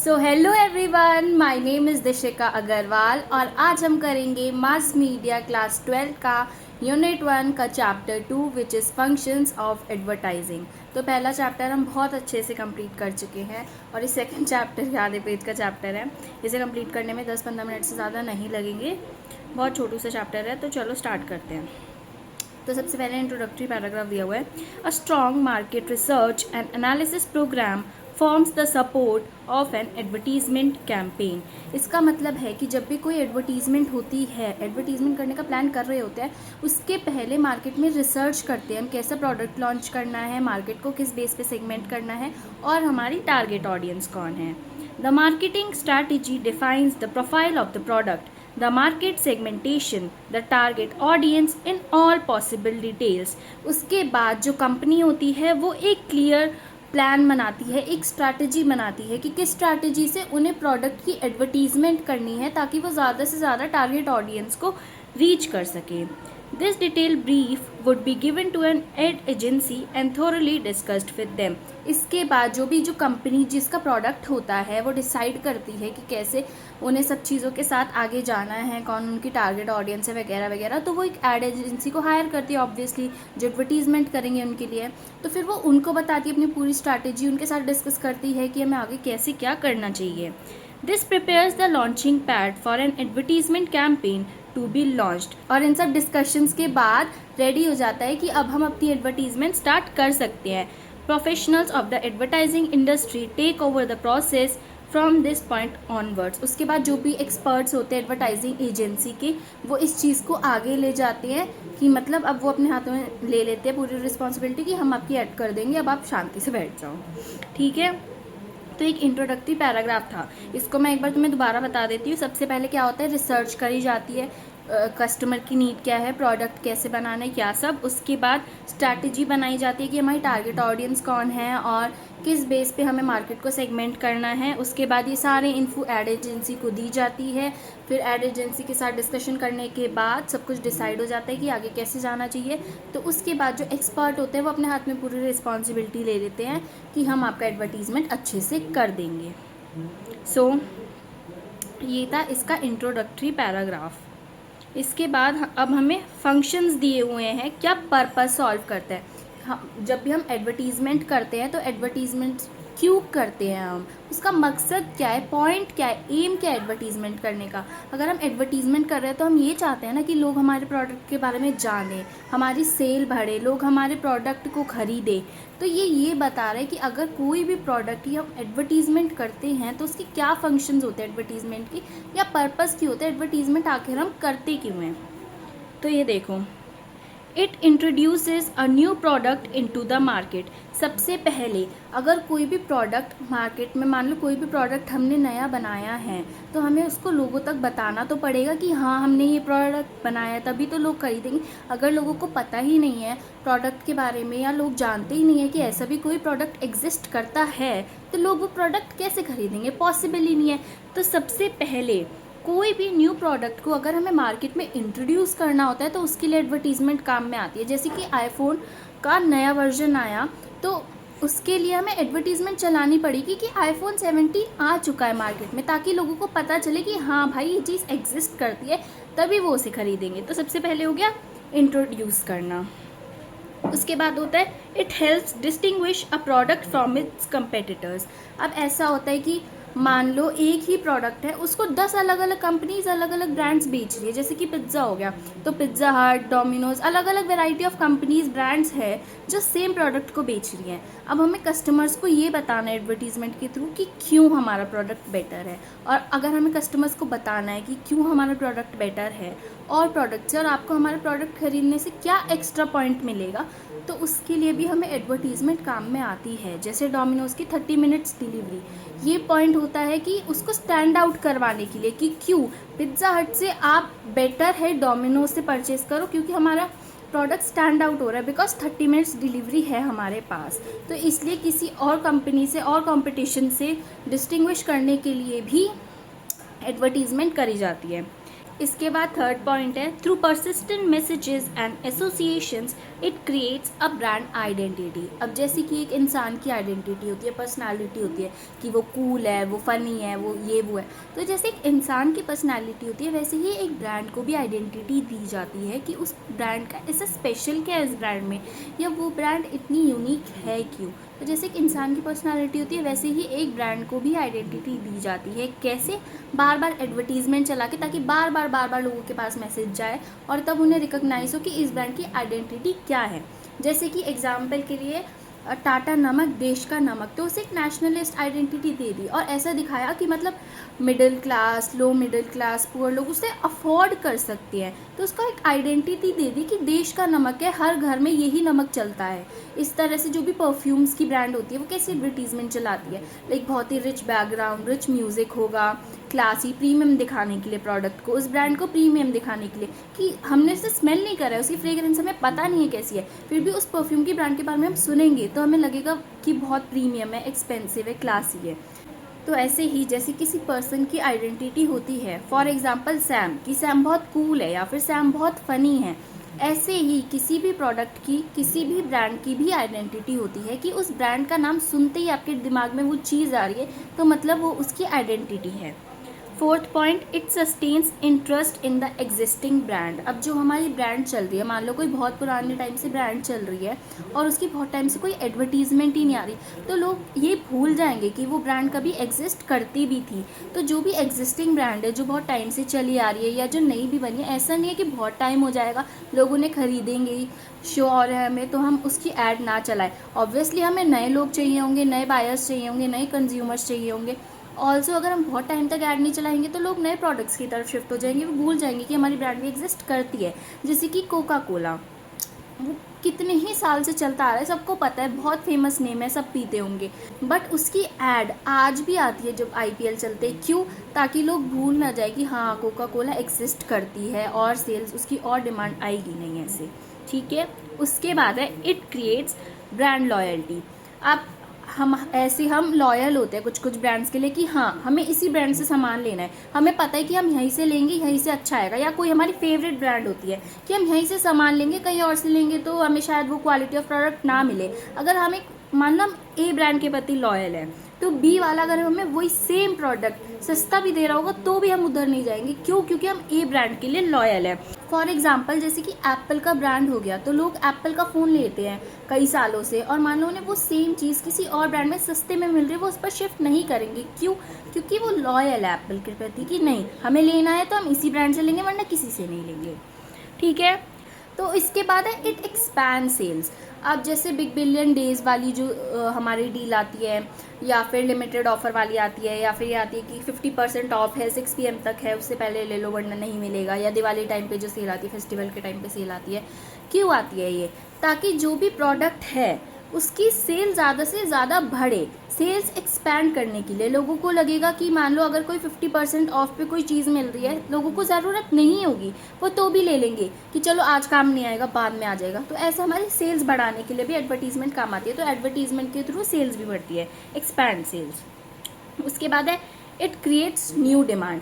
So hello everyone, my name is Dishika Agarwal और आज हम करेंगे मास मीडिया क्लास 12 का यूनिट 1 का chapter 2 which is functions of advertising. तो पहला चैप्टर हम बहुत अच्छे से कंप्लीट कर चुके हैं और ये सेकंड चैप्टर आधे पेज का चैप्टर है। इसे कंप्लीट करने में 10-15 मिनट से ज़्यादा नहीं लगेंगे, बहुत छोटू सा चैप्टर है। तो चलो स्टार्ट करते हैं। तो सबसे पहले इंट्रोडक्टरी पैराग्राफ दिया हुआ है। A strong market research and analysis program forms the support of an advertisement campaign. इसका मतलब है कि जब भी कोई एडवर्टीजमेंट होती है, एडवर्टीजमेंट करने का प्लान कर रहे होते हैं, उसके पहले मार्केट में रिसर्च करते हैं हम कैसा प्रोडक्ट लॉन्च करना है, मार्केट को किस बेस पे सेगमेंट करना है और हमारी टारगेट ऑडियंस कौन है। The marketing strategy defines the profile of the product, the market segmentation, the target audience in all possible details। उसके बाद जो कंपनी होती है वो एक क्लियर प्लान बनाती है, एक स्ट्रैटेजी बनाती है कि किस स्ट्रैटेजी से उन्हें प्रोडक्ट की एडवर्टीजमेंट करनी है ताकि वो ज़्यादा से ज़्यादा टारगेट ऑडियंस को रीच कर सके। This detail brief would be given to an ad agency and thoroughly discussed with them. इसके बाद जो भी जो कंपनी जिसका प्रोडक्ट होता है वो डिसाइड करती है कि कैसे उन्हें सब चीज़ों के साथ आगे जाना है, कौन उनकी टारगेट ऑडियंस है वगैरह वगैरह। तो वो एक एड एजेंसी को हायर करती है ऑब्वियसली, जो एडवर्टीजमेंट करेंगे उनके लिए। तो फिर वो उनको बताती है अपनी पूरी स्ट्रैटेजी, उनके साथ डिस्कस करती है कि हमें आगे कैसे क्या करना चाहिए। This prepares the launching pad for an advertisement campaign to be launched. और इन सब डिस्कशंस के बाद रेडी हो जाता है कि अब हम अपनी एडवर्टीजमेंट स्टार्ट कर सकते हैं। Professionals of the advertising industry take over the process from this point onwards. उसके बाद जो भी एक्सपर्ट्स होते हैं एडवर्टाइजिंग एजेंसी के, वो इस चीज़ को आगे ले जाते हैं कि मतलब अब वो अपने हाथों में ले लेते हैं पूरी रिस्पॉन्सिबिलिटी कि हम आपकी ऐड कर देंगे, अब आप शांति से बैठ जाओ। ठीक है, तो एक इंट्रोडक्टरी पैराग्राफ था, इसको मैं एक बार तुम्हें दोबारा बता देती हूँ। सबसे पहले क्या होता है, रिसर्च करी जाती है, कस्टमर की नीड क्या है, प्रोडक्ट कैसे बनाना है, क्या सब। उसके बाद स्ट्रैटेजी बनाई जाती है कि हमारी टारगेट ऑडियंस कौन है और किस बेस पे हमें मार्केट को सेगमेंट करना है। उसके बाद ये सारे इन्फो एड एजेंसी को दी जाती है। फिर एड एजेंसी के साथ डिस्कशन करने के बाद सब कुछ डिसाइड हो जाता है कि आगे कैसे जाना चाहिए। तो उसके बाद जो एक्सपर्ट होते हैं वो अपने हाथ में पूरी रिस्पॉन्सिबिलिटी ले लेते हैं कि हम आपका एडवर्टीजमेंट अच्छे से कर देंगे। सो ये था इसका इंट्रोडक्टरी पैराग्राफ। इसके बाद अब हमें फंक्शंस दिए हुए हैं, क्या पर्पस सॉल्व करता है। हम जब भी हम एडवर्टीज़मेंट करते हैं तो एडवर्टीज़मेंट क्यों करते हैं, हम उसका मकसद क्या है, पॉइंट क्या है, एम क्या है एडवर्टीज़मेंट करने का। अगर हम एडवर्टीज़मेंट कर रहे हैं तो हम ये चाहते हैं ना कि लोग हमारे प्रोडक्ट के बारे में जानें, हमारी सेल बढ़े, लोग हमारे प्रोडक्ट को ख़रीदें। तो ये बता रहा है कि अगर कोई भी प्रोडक्ट ही हम एडवर्टीज़मेंट करते हैं तो उसकी क्या फंक्शंस होते हैं एडवर्टीज़मेंट की, या पर्पस की होता है एडवर्टीज़मेंट आखिर हम करते क्यों हैं। तो ये देखो, it introduces a new product into the market. सबसे पहले अगर कोई भी प्रोडक्ट मार्केट में, मान लो कोई भी प्रोडक्ट हमने नया बनाया है, तो हमें उसको लोगों तक बताना तो पड़ेगा कि हाँ हमने ये प्रोडक्ट बनाया, तभी तो लोग खरीदेंगे। अगर लोगों को पता ही नहीं है प्रोडक्ट के बारे में, या लोग जानते ही नहीं है कि ऐसा भी कोई प्रोडक्ट एग्जिस्ट करता है, तो लोग वो प्रोडक्ट कैसे खरीदेंगे, पॉसिबल ही नहीं है। तो सबसे पहले कोई भी न्यू प्रोडक्ट को अगर हमें मार्केट में इंट्रोड्यूस करना होता है तो उसके लिए एडवर्टीजमेंट काम में आती है। जैसे कि आईफोन का नया वर्जन आया तो उसके लिए हमें एडवर्टीजमेंट चलानी पड़ेगी कि आईफोन 17 आ चुका है मार्केट में, ताकि लोगों को पता चले कि हाँ भाई ये चीज़ एग्जिस्ट करती है, तभी वो उसे खरीदेंगे। तो सबसे पहले हो गया इंट्रोड्यूस करना। उसके बाद होता है it helps distinguish a product from its competitors. अब ऐसा होता है कि मान लो एक ही प्रोडक्ट है, उसको 10 अलग अलग कंपनीज अलग अलग ब्रांड्स बेच रही है। जैसे कि पिज़्ज़ा हो गया, तो पिज़्ज़ा हट, डोमिनोज, अलग अलग वेराइटी ऑफ कंपनीज ब्रांड्स है जो सेम प्रोडक्ट को बेच रही हैं। अब हमें कस्टमर्स को ये बताना है एडवर्टीजमेंट के थ्रू कि क्यों हमारा प्रोडक्ट बेटर है। और अगर हमें कस्टमर्स को बताना है कि क्यों हमारा प्रोडक्ट बेटर है और प्रोडक्ट से, और आपको हमारा प्रोडक्ट खरीदने से क्या एक्स्ट्रा पॉइंट मिलेगा, तो उसके लिए भी हमें एडवर्टीजमेंट काम में आती है। जैसे डोमिनोज की 30 मिनट्स डिलीवरी, ये पॉइंट होता है कि उसको स्टैंड आउट करवाने के लिए कि क्यों पिज़्ज़ा हट से आप बेटर है डोमिनोज से परचेज़ करो, क्योंकि हमारा प्रोडक्ट स्टैंड आउट हो रहा है बिकॉज 30 मिनट्स डिलीवरी है हमारे पास। तो इसलिए किसी और कंपनी से और कंपटीशन से डिस्टिंग्विश करने के लिए भी एडवर्टीजमेंट करी जाती है। इसके बाद थर्ड पॉइंट है, through persistent messages and associations it creates a brand identity. अब जैसे कि एक इंसान की आइडेंटिटी होती है, पर्सनालिटी होती है कि वो कूल है, वो फनी है, वो ये वो है, तो जैसे एक इंसान की पर्सनालिटी होती है वैसे ही एक ब्रांड को भी आइडेंटिटी दी जाती है कि उस ब्रांड का ऐसा स्पेशल क्या है इस ब्रांड में, या वो ब्रांड इतनी यूनिक है क्यों। तो जैसे एक इंसान की पर्सनालिटी होती है वैसे ही एक ब्रांड को भी आइडेंटिटी दी जाती है। कैसे? बार बार एडवर्टीजमेंट चला के, ताकि बार बार लोगों के पास मैसेज जाए और तब उन्हें रिकॉग्नाइज हो कि इस ब्रांड की आइडेंटिटी क्या है। जैसे कि एग्जाम्पल के लिए टाटा नमक देश का नमक, तो उसे एक नेशनलिस्ट आइडेंटिटी दे दी और ऐसा दिखाया कि मतलब middle class, low middle class, poor लोग उसे अफोर्ड कर सकते हैं, तो उसका एक आइडेंटिटी दे दी कि देश का नमक है, हर घर में यही नमक चलता है। इस तरह से जो भी परफ्यूम्स की ब्रांड होती है वो कैसे एडवर्टीजमेंट चलाती है, लाइक बहुत ही रिच बैकग्राउंड, रिच म्यूजिक होगा, क्लासी, प्रीमियम दिखाने के लिए प्रोडक्ट को, उस ब्रांड को प्रीमियम दिखाने के लिए कि हमने उसे स्मेल नहीं करा है, उसकी फ्रेग्रेंस हमें पता नहीं है कैसी है, फिर भी उस परफ्यूम की ब्रांड के बारे में हम सुनेंगे तो हमें लगेगा कि बहुत प्रीमियम है, एक्सपेंसिव है, क्लासी है। तो ऐसे ही जैसे किसी पर्सन की आइडेंटिटी होती है, फॉर एग्जांपल सैम, कि सैम बहुत कूल है या फिर सैम बहुत फनी है, ऐसे ही किसी भी प्रोडक्ट की, किसी भी ब्रांड की भी आइडेंटिटी होती है कि उस ब्रांड का नाम सुनते ही आपके दिमाग में वो चीज़ आ रही है, तो मतलब वो उसकी आइडेंटिटी है। Fourth point, it sustains interest in the existing brand. अब जो हमारी ब्रांड चल रही है, मान लो कोई बहुत पुराने टाइम से ब्रांड चल रही है और उसकी बहुत टाइम से कोई एडवर्टीजमेंट ही नहीं आ रही, तो लोग ये भूल जाएंगे कि वो ब्रांड कभी एग्जिस्ट करती भी थी। तो जो भी एग्जिस्टिंग ब्रांड है, जो बहुत टाइम से चली आ रही है या जो नई भी बनी है, ऐसा नहीं है कि बहुत टाइम हो जाएगा लोग उन्हें खरीदेंगे ही, श्योर है हमें, तो हम उसकी ऐड ना चलाएं। ऑब्वियसली हमें नए लोग चाहिए होंगे, नए बायर्स चाहिए होंगे, नए कंज्यूमर्स चाहिए होंगे। ऑल्सो अगर हम बहुत टाइम तक ऐड नहीं चलाएंगे तो लोग नए प्रोडक्ट्स की तरफ शिफ्ट हो जाएंगे, वो भूल जाएंगे कि हमारी ब्रांड भी एग्जिस्ट करती है। जैसे कि कोका कोला, वो कितने ही साल से चलता आ रहा है, सबको पता है, बहुत फेमस नेम है, सब पीते होंगे, बट उसकी ऐड आज भी आती है जब आईपीएल चलते हैं। क्यों? ताकि लोग भूल ना जाए कि हाँ कोका कोला एग्जिस्ट करती है, और सेल्स उसकी और डिमांड आएगी नहीं ऐसे। ठीक है। उसके बाद है, इट क्रिएट्स ब्रांड लॉयल्टी। अब हम लॉयल होते हैं कुछ कुछ ब्रांड्स के लिए कि हाँ हमें इसी ब्रांड से सामान लेना है, हमें पता है कि हम यहीं से लेंगे, यहीं से अच्छा आएगा, या कोई हमारी फेवरेट ब्रांड होती है कि हम यहीं से सामान लेंगे, कहीं और से लेंगे तो हमें शायद वो क्वालिटी ऑफ प्रोडक्ट ना मिले। अगर हमें मान लो हम ए ब्रांड के प्रति लॉयल है, तो बी वाला अगर हमें वही सेम प्रोडक्ट सस्ता भी दे रहा होगा तो भी हम उधर नहीं जाएंगे। क्यों? क्योंकि हम ए ब्रांड के लिए लॉयल है। फॉर एग्जाम्पल जैसे कि एप्पल का ब्रांड हो गया, तो लोग एप्पल का फ़ोन लेते हैं कई सालों से, और मान लो उन्हें वो सेम चीज़ किसी और ब्रांड में सस्ते में मिल रही है, वो उस पर शिफ्ट नहीं करेंगे। क्यों? क्योंकि वो लॉयल है एप्पल के प्रति कि नहीं, हमें लेना है तो हम इसी ब्रांड से लेंगे, वरना किसी से नहीं लेंगे। ठीक है। तो इसके बाद है, इट एक्सपैंड सेल्स। अब जैसे बिग बिलियन डेज वाली जो हमारी डील आती है, या फिर लिमिटेड ऑफर वाली आती है, या फिर ये आती है कि 50% ऑफ है, 6 PM तक है, उससे पहले ले लो वरना नहीं मिलेगा, या दिवाली टाइम पे जो सेल आती है, फेस्टिवल के टाइम पे सेल आती है। क्यों आती है ये? ताकि जो भी प्रोडक्ट है उसकी सेल ज़्यादा से ज़्यादा बढ़े, सेल्स एक्सपैंड करने के लिए। लोगों को लगेगा कि मान लो अगर कोई 50% ऑफ पे कोई चीज़ मिल रही है, लोगों को ज़रूरत नहीं होगी, वो तो भी ले लेंगे कि चलो आज काम नहीं आएगा, बाद में आ जाएगा। तो ऐसे हमारी सेल्स बढ़ाने के लिए भी एडवर्टीजमेंट काम आती है, तो एडवर्टीजमेंट के थ्रू सेल्स भी बढ़ती है, एक्सपैंड सेल्स। उसके बाद है, इट क्रिएट्स न्यू डिमांड।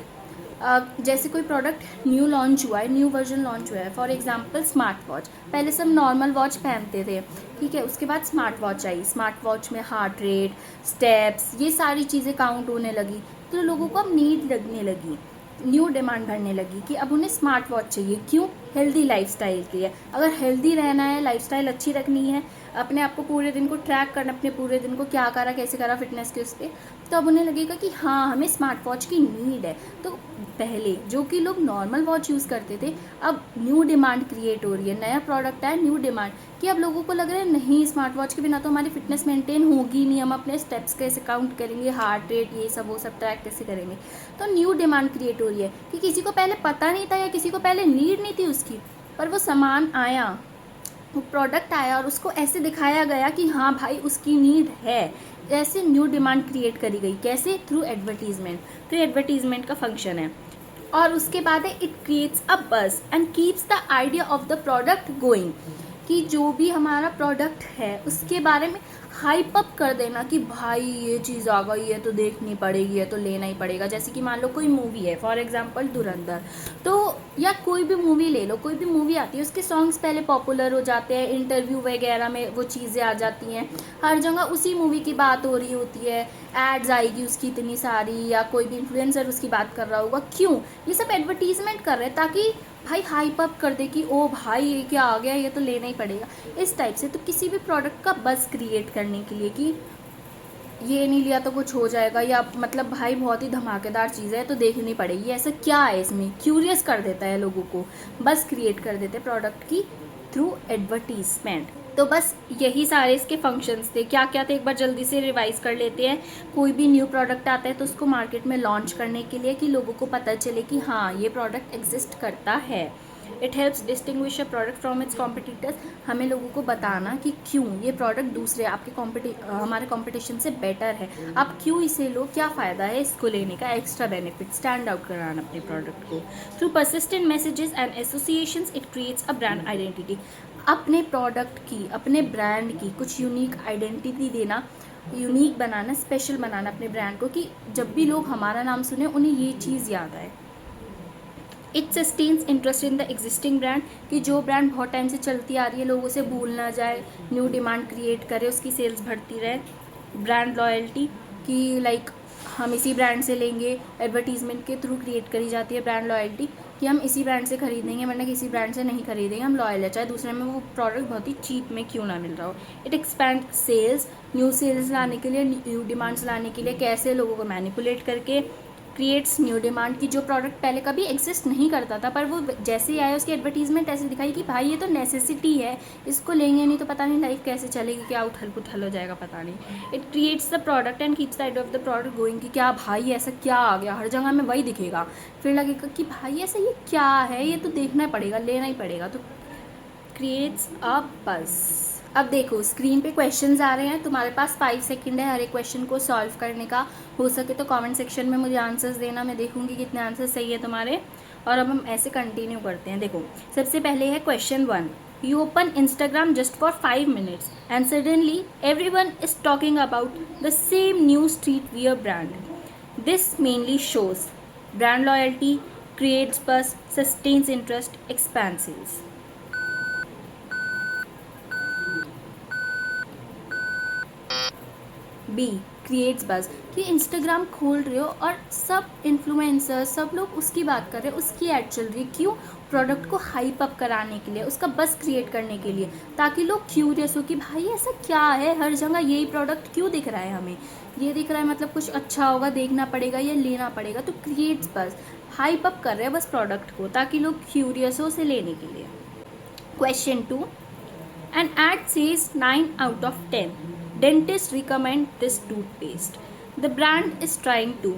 जैसे कोई प्रोडक्ट न्यू लॉन्च हुआ है, न्यू वर्जन लॉन्च हुआ है, फॉर एग्जांपल स्मार्ट वॉच। पहले सब नॉर्मल वॉच पहनते थे, ठीक है, उसके बाद smart watch I, smart watch में हार्ट रेट, स्टेप्स, ये सारी चीज़ें काउंट होने लगी, तो लोगों को अब नीड लगने लगी, न्यू डिमांड बढ़ने लगी कि अब उन्हें स्मार्ट वॉच चाहिए। क्यों? हेल्दी लाइफस्टाइल के लिए। अगर हेल्दी रहना है, लाइफस्टाइल अच्छी रखनी है, अपने आप को पूरे दिन को ट्रैक करना, अपने पूरे दिन को क्या करा, कैसे करा, फिटनेस के उस पर, तो अब उन्हें लगेगा कि हाँ हमें स्मार्ट वॉच की नीड है। तो पहले जो कि लोग नॉर्मल वॉच यूज़ करते थे, अब न्यू डिमांड क्रिएट हो रही है, नया प्रोडक्ट है, न्यू डिमांड, कि अब लोगों को लग रहा है नहीं स्मार्ट वॉच के बिना तो हमारी फिटनेस मेंटेन होगी नहीं, हम अपने स्टेप्स कैसे काउंट करेंगे, हार्ट रेट, ये सब वो सब ट्रैक कैसे करेंगे। तो न्यू डिमांड क्रिएट हो रही है कि किसी को पहले पता नहीं था या किसी को पहले नीड नहीं थी उसकी, पर वो सामान आया, वो प्रोडक्ट आया और उसको ऐसे दिखाया गया कि हाँ भाई उसकी नीड है, ऐसे न्यू डिमांड क्रिएट करी गई। कैसे? Through advertisement. तो एडवर्टीजमेंट का फंक्शन है। और उसके बाद है, it creates a buzz and keeps the idea of the product going, कि जो भी हमारा प्रोडक्ट है उसके बारे में हाइप अप कर देना कि भाई ये चीज़ आ गई है तो देखनी पड़ेगी, है तो लेना ही पड़ेगा। जैसे कि मान लो कोई मूवी है, फॉर एग्जांपल धुरंधर, तो या कोई भी मूवी ले लो, कोई भी मूवी आती है उसके सॉन्ग्स पहले पॉपुलर हो जाते हैं, इंटरव्यू वगैरह में वो चीज़ें आ जाती हैं, हर जगह उसी मूवी की बात हो रही होती है, एड्स आएगी उसकी इतनी सारी, या कोई भी इन्फ्लुएंसर उसकी बात कर रहा होगा। क्यों? ये सब एडवर्टीजमेंट कर रहे हैं ताकि भाई हाइप अप कर दे कि ओ भाई ये क्या आ गया, ये तो लेना ही पड़ेगा, इस टाइप से। तो किसी भी प्रोडक्ट का बज़ क्रिएट करने के लिए कि ये नहीं लिया तो कुछ हो जाएगा, या मतलब भाई बहुत ही धमाकेदार चीज़ है तो देखनी पड़ेगी, ऐसा क्या है इसमें, क्यूरियस कर देता है लोगों को, बस क्रिएट कर देते हैं प्रोडक्ट की थ्रू एडवर्टीजमेंट। तो बस यही सारे इसके फंक्शंस थे। क्या क्या थे एक बार जल्दी से रिवाइज कर लेते हैं। कोई भी न्यू प्रोडक्ट आता है तो उसको मार्केट में लॉन्च करने के लिए कि लोगों को पता चले कि हाँ ये प्रोडक्ट एग्जिस्ट करता है। It helps distinguish a product from its competitors, हमें लोगों को बताना कि क्यों ये प्रोडक्ट दूसरे आपके हमारे कॉम्पिटिशन से बेटर है, आप क्यों इसे लो, क्या फ़ायदा है इसको लेने का, एक्स्ट्रा बेनिफिट, स्टैंड आउट कराना अपने प्रोडक्ट को। Through persistent messages and associations it creates a brand identity, अपने प्रोडक्ट की, अपने ब्रांड की कुछ यूनिक आइडेंटिटी देना, यूनिक बनाना, स्पेशल बनाना अपने ब्रांड को, कि जब भी लोग हमारा नाम सुने उन्हें ये चीज़ याद आए। It sustains interest in the existing brand, कि जो ब्रांड बहुत टाइम से चलती आ रही है लोगों से भूल ना जाए, न्यू डिमांड क्रिएट करे, उसकी सेल्स बढ़ती रहे। ब्रांड लॉयल्टी, कि लाइक हम इसी ब्रांड से लेंगे, एडवर्टीजमेंट के थ्रू क्रिएट करी जाती है ब्रांड लॉयल्टी, कि हम इसी ब्रांड से खरीदेंगे वरना किसी ब्रांड से नहीं खरीदेंगे, हम लॉयल है चाहे दूसरे में वो प्रोडक्ट बहुत ही चीप में क्यों ना मिल रहा हो। It expand sales, new sales लाने के लिए, न्यू डिमांड्स लाने के लिए, कैसे लोगों को मैनिपुलेट करके, क्रिएट्स न्यू डिमांड, की जो प्रोडक्ट पहले कभी एग्जिस्ट नहीं करता था पर वो जैसे ही आया उसकी एडवर्टीजमेंट ऐसे दिखाई कि भाई ये तो नेसेसिटी है, इसको लेंगे नहीं तो पता नहीं लाइफ कैसे चलेगी, क्या उथल पुथल हो जाएगा पता नहीं। It creates the product and keeps the idea of the product going, कि क्या भाई ऐसा क्या आ गया, हर जगह में वही दिखेगा, फिर लगेगा कि भाई ऐसा ये क्या है, ये तो देखना पड़ेगा, लेना ही पड़ेगा। तो क्रिएट्स अ बज़। अब देखो स्क्रीन पे क्वेश्चंस आ रहे हैं, तुम्हारे पास 5 सेकंड है हर एक क्वेश्चन को सॉल्व करने का। हो सके तो कमेंट सेक्शन में मुझे आंसर्स देना, मैं देखूंगी कितने आंसर्स सही है तुम्हारे। और अब हम ऐसे कंटिन्यू करते हैं। देखो सबसे पहले है question 1, you open Instagram just for 5 minutes and suddenly everyone is talking about the same new street wear brand, this mainly shows brand loyalty, creates buzz, sustains interest, expand sales. B, creates buzz, कि Instagram खोल रहे हो और सब influencer, सब लोग उसकी बात कर रहे हैं, उसकी ऐड चल रही है, क्यों? प्रोडक्ट को हाइप अप कराने के लिए, उसका बस क्रिएट करने के लिए, ताकि लोग क्यूरियस हो कि भाई ऐसा क्या है, हर जगह यही प्रोडक्ट क्यों दिख रहा है, हमें ये दिख रहा है मतलब कुछ अच्छा होगा, देखना पड़ेगा या लेना पड़ेगा। तो क्रिएट्स बज़, हाइप अप कर रहे हैं बस प्रोडक्ट को ताकि लोग क्यूरियस हो उसे लेने के लिए। Question 2, an ad says 9 out of 10. Dentists recommend this toothpaste. The brand is trying to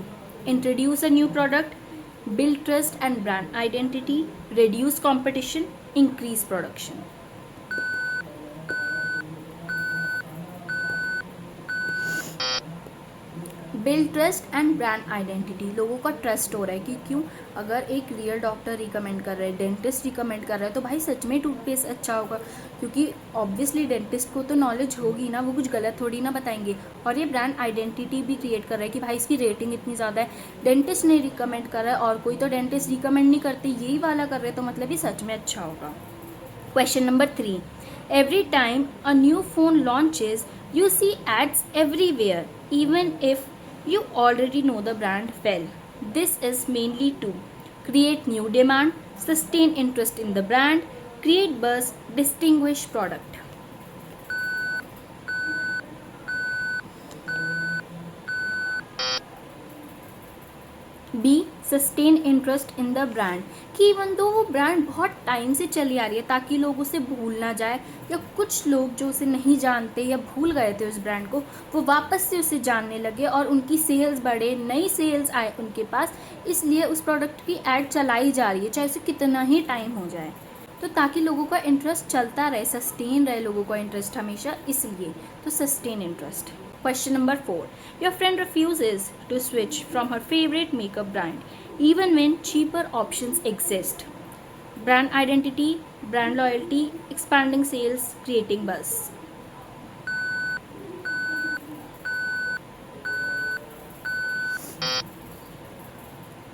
introduce a new product, build trust and brand identity, reduce competition, increase production. Build trust and brand identity, लोगों का trust हो रहा है कि क्यों, अगर एक real doctor recommend कर रहा है, डेंटिस्ट रिकमेंड कर रहा है तो भाई सच में टूथपेस्ट अच्छा होगा, क्योंकि ऑब्वियसली डेंटिस्ट को तो नॉलेज होगी ना, वो कुछ गलत थोड़ी ना बताएंगे। और ये ब्रांड आइडेंटिटी भी क्रिएट कर रहा है कि भाई इसकी रेटिंग इतनी ज़्यादा है, डेंटिस्ट ने रिकमेंड कर रहा है और कोई तो डेंटिस्ट रिकमेंड नहीं करते, यही वाला कर रहे हैं तो मतलब ये सच में अच्छा होगा। Question number 3, every time a new phone launches, you see ads everywhere, even if you already know the brand well. This is mainly to create new demand, sustain interest in the brand, create buzz, distinguish product. B, sustain interest in the brand, कि even though वो brand बहुत time से चली आ रही है ताकि लोग उसे भूल ना जाए, या कुछ लोग जो उसे नहीं जानते या भूल गए थे उस ब्रांड को, वो वापस से उसे जानने लगे और उनकी सेल्स बढ़े, नई सेल्स आए उनके पास, इसलिए उस प्रोडक्ट की ऐड चलाई जा रही है चाहे उसे कितना ही टाइम हो जाए, तो ताकि लोगों का इंटरेस्ट चलता रहे, सस्टेन रहे लोगों का इंटरेस्ट हमेशा, इसलिए तो sustain interest. Question number 4, your friend refuses to switch from her favorite makeup brand even when cheaper options exist. Brand identity, brand loyalty, expanding sales, creating buzz.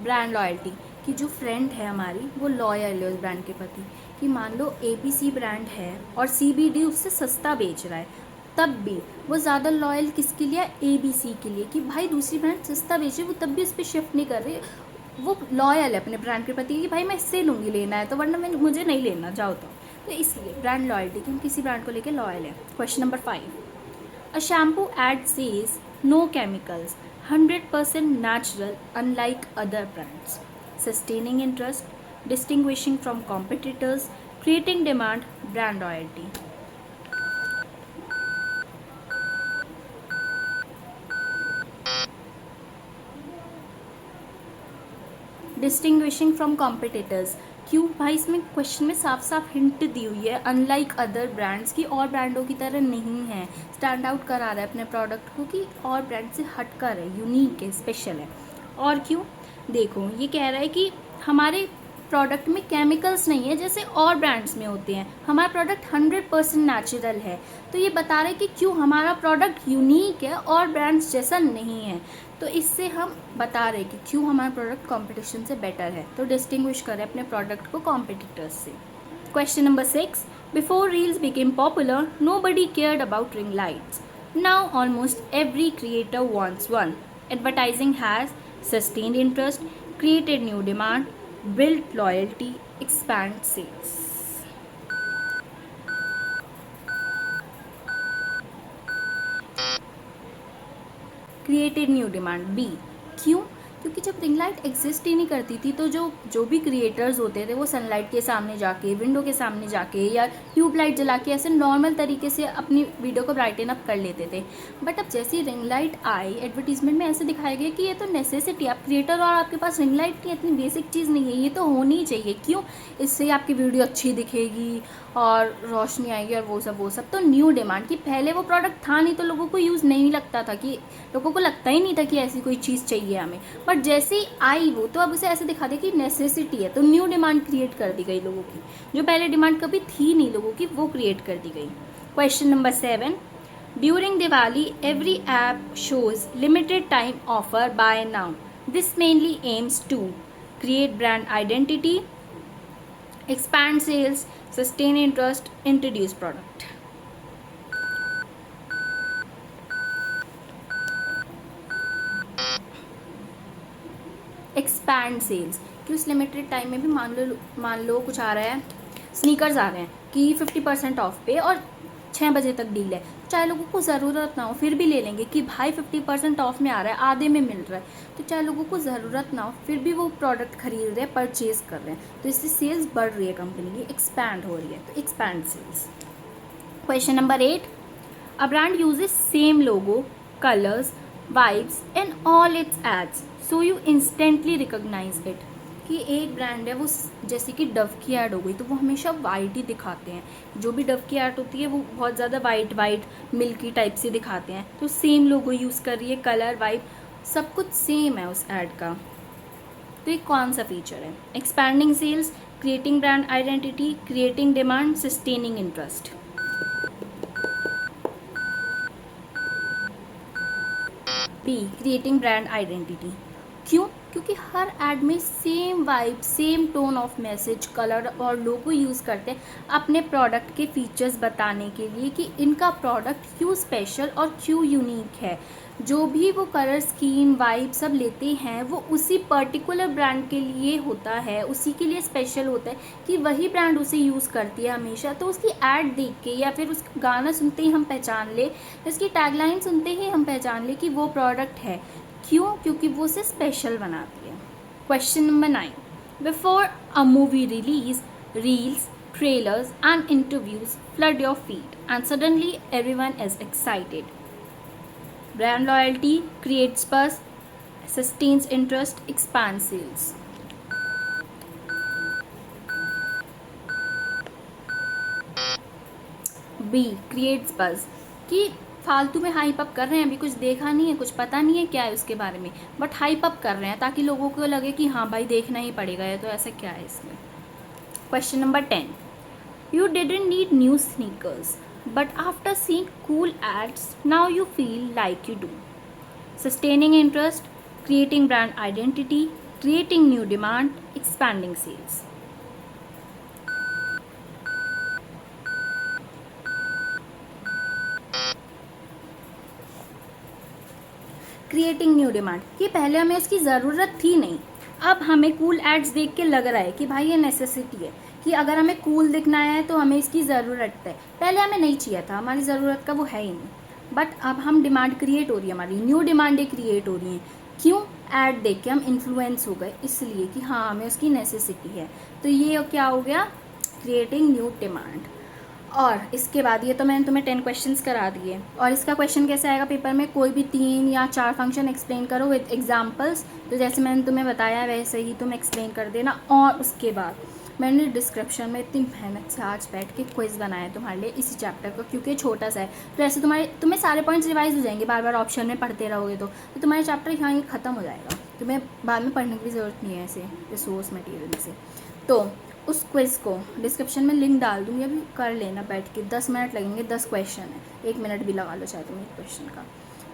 Brand loyalty, कि जो friend है हमारी वो loyal है उस brand के प्रति। कि मान लो ABC ब्रांड है और CBD उससे सस्ता बेच रहा है, तब भी वो ज़्यादा लॉयल किसके लिए है? ABC के लिए, कि भाई दूसरी ब्रांड सस्ता बेचे वो तब भी उस पर शिफ्ट नहीं कर रही, वो लॉयल है अपने ब्रांड के प्रति कि भाई मैं इससे लूँगी, लेना है तो, वरना मैं मुझे नहीं लेना, जाओ तो इसलिए ब्रांड लॉयल्टी, कि हम किसी ब्रांड को लेके लॉयल है। Question number 5, a shampoo ad says no chemicals, 100% natural unlike other brands, sustaining interest, distinguishing from competitors, creating demand, brand loyalty. Distinguishing from competitors, क्यों भाई? इसमें क्वेश्चन में साफ साफ हिंट दी हुई है, अनलाइक अदर ब्रांड्स की, और ब्रांडों की तरह नहीं है, स्टैंड आउट करा रहा है अपने प्रोडक्ट को कि और ब्रांड से हट कर है, यूनिक है, स्पेशल है। और क्यों? देखो ये कह रहा है कि हमारे प्रोडक्ट में केमिकल्स नहीं है जैसे और ब्रांड्स में होते हैं, हमारा प्रोडक्ट 100% नेचुरल है। तो ये बता रहे कि क्यों हमारा प्रोडक्ट यूनिक है और ब्रांड्स जैसा नहीं है। तो इससे हम बता रहे कि क्यों हमारा प्रोडक्ट कंपटीशन से बेटर है। तो डिस्टिंग्विश करें अपने प्रोडक्ट को कॉम्पिटिटर्स से। Question number 6, before reels became popular nobody cared about ring lights, now almost every creator wants one, advertising has sustained interest, created new demand, built loyalty, expand sales. Created new demand, B, क्यों? क्योंकि जब ring light exist ही नहीं करती थी तो जो भी creators होते थे वो सनलाइट के सामने जाके, विंडो के सामने जाके या ट्यूबलाइट जला के ऐसे नॉर्मल तरीके से अपनी वीडियो को ब्राइटन अप कर लेते थे। बट अब जैसी रिंग लाइट आई, एडवर्टीजमेंट में ऐसे दिखाया गया कि ये तो नेसेसिटी, आप क्रिएटर और आपके पास रिंग लाइट की इतनी बेसिक चीज़ नहीं है, ये तो होनी ही चाहिए। क्यों? इससे आपकी वीडियो अच्छी दिखेगी और रोशनी आएगी और वो सब। तो न्यू डिमांड, कि पहले वो प्रोडक्ट था नहीं तो लोगों को यूज़ नहीं लगता था, कि लोगों को लगता ही नहीं था कि ऐसी कोई चीज़ चाहिए हमें, बट जैसे ही आई वो तो अब उसे ऐसे दिखा दे कि नेसेसिटी है, तो न्यू डिमांड क्रिएट कर दी गई लोगों की, जो पहले डिमांड कभी थी नहीं लोगों की, वो क्रिएट कर दी गई। Question number 7, during Diwali every app shows limited time offer buy now, this mainly aims to create brand identity, expand sales, sustain interest, introduce product. Expand sales, कि उस लिमिटेड टाइम में भी मान लो कुछ आ रहा है, स्नीकर्स आ रहे हैं कि 50% ऑफ पे और 6 बजे तक डील है, चाहे लोगों को ज़रूरत ना हो फिर भी ले लेंगे कि भाई 50% ऑफ में आ रहा है, आधे में मिल रहा है, तो चाहे लोगों को ज़रूरत ना हो फिर भी वो प्रोडक्ट खरीद रहे हैं, परचेज कर रहे हैं, तो इससे सेल्स बढ़ रही है कंपनी की, एक्सपैंड हो रही है, तो expand sales. Question number 8, a brand uses same logo, colours, vibes in all its ads so you instantly recognise it, कि एक ब्रांड है वो जैसे कि डव की ऐड हो गई तो वो हमेशा वाइट ही दिखाते हैं, जो भी डव की ऐड होती है वो बहुत ज़्यादा वाइट मिल्की टाइप से दिखाते हैं, तो सेम लोगो यूज़ कर रही है, कलर, वाइब सब कुछ सेम है उस ऐड का, तो ये कौन सा फीचर है? Expanding sales, creating brand identity, creating demand, sustaining interest. B, creating brand identity, क्यों? क्योंकि हर ऐड में same vibe, same tone of message, colour और लोगो यूज़ करते हैं अपने प्रोडक्ट के फीचर्स बताने के लिए कि इनका प्रोडक्ट क्यों स्पेशल और क्यों यूनिक है। जो भी वो कलर स्कीम, वाइब सब लेते हैं वो उसी पर्टिकुलर ब्रांड के लिए होता है, उसी के लिए स्पेशल होता है कि वही ब्रांड उसे यूज़ करती है हमेशा, तो उसकी ऐड देख के या फिर उसका गाना सुनते ही हम पहचान ले, उसकी टैगलाइन सुनते ही हम पहचान ले कि वो प्रोडक्ट है। क्यों? क्योंकि वो उसे स्पेशल बनाती है। Question number 9, before a movie release reels, trailers and interviews flood your feed and suddenly everyone is excited. Brand loyalty creates buzz, sustains interest, expands sales. B, creates buzz, कि फालतू में हाइप अप कर रहे हैं, अभी कुछ देखा नहीं है, कुछ पता नहीं है क्या है उसके बारे में, बट हाइप अप कर रहे हैं ताकि लोगों को लगे कि हाँ भाई देखना ही पड़ेगा, ये तो ऐसा क्या है इसमें। Question number 10, you didn't need new sneakers, but after seeing cool ads, now you feel like you do. Sustaining interest, creating brand identity, creating new demand, expanding sales. Creating new demand, ये पहले हमें उसकी ज़रूरत थी नहीं, अब हमें cool ads देख के लग रहा है कि भाई ये नेसेसिटी है, कि अगर हमें कूल दिखना है तो हमें इसकी ज़रूरत है। पहले हमें नहीं चाहिए था, हमारी ज़रूरत का वो है ही नहीं, बट अब हम डिमांड क्रिएट हो रही है, हमारी न्यू डिमांडें क्रिएट हो रही हैं। क्यों? ऐड देख के हम इन्फ्लुएंस हो गए, इसलिए कि हाँ हमें उसकी नेसेसिटी है। तो ये क्या हो गया? Creating new demand. और इसके बाद ये तो मैंने तुम्हें 10 क्वेश्चंस करा दिए, और इसका क्वेश्चन कैसे आएगा पेपर में? कोई भी 3 या 4 फंक्शन एक्सप्लेन करो विद एग्जांपल्स। तो जैसे मैंने तुम्हें बताया वैसे ही तुम एक्सप्लेन कर देना। और उसके बाद मैंने डिस्क्रिप्शन में इतनी मेहनत से आज बैठ के क्विज़ बनाया तुम्हारे लिए इसी चैप्टर का, क्योंकि छोटा सा है, तो ऐसे तुम्हें सारे पॉइंट्स रिवाइज हो जाएंगे, बार बार ऑप्शन में पढ़ते रहोगे तो तुम्हारे चैप्टर यहाँ ही ख़त्म हो जाएगा, तुम्हें बाद में पढ़ने की भी ज़रूरत नहीं है ऐसे रिसोर्स मटेरियल में से। तो उस क्विज़ को डिस्क्रिप्शन में लिंक डाल दूँगी, अभी कर लेना बैठ के, 10 मिनट लगेंगे, 10 क्वेश्चन है, 1 मिनट भी लगा लो चाहे तुम एक क्वेश्चन का,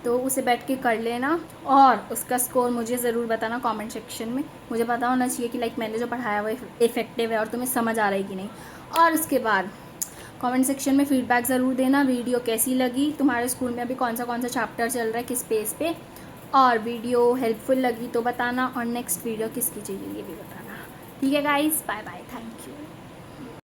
तो उसे बैठ के कर लेना। और उसका स्कोर मुझे ज़रूर बताना कमेंट सेक्शन में, मुझे पता होना चाहिए कि लाइक मैंने जो पढ़ाया वो इफेक्टिव है और तुम्हें समझ आ रही है कि नहीं। और उसके बाद कमेंट सेक्शन में फीडबैक ज़रूर देना, वीडियो कैसी लगी, तुम्हारे स्कूल में अभी कौन सा चैप्टर चल रहा है, किस पेज पे, और वीडियो हेल्पफुल लगी तो बताना, और नेक्स्ट वीडियो किसकी चाहिए ये भी बताना। ठीक है guys, bye bye, thank you.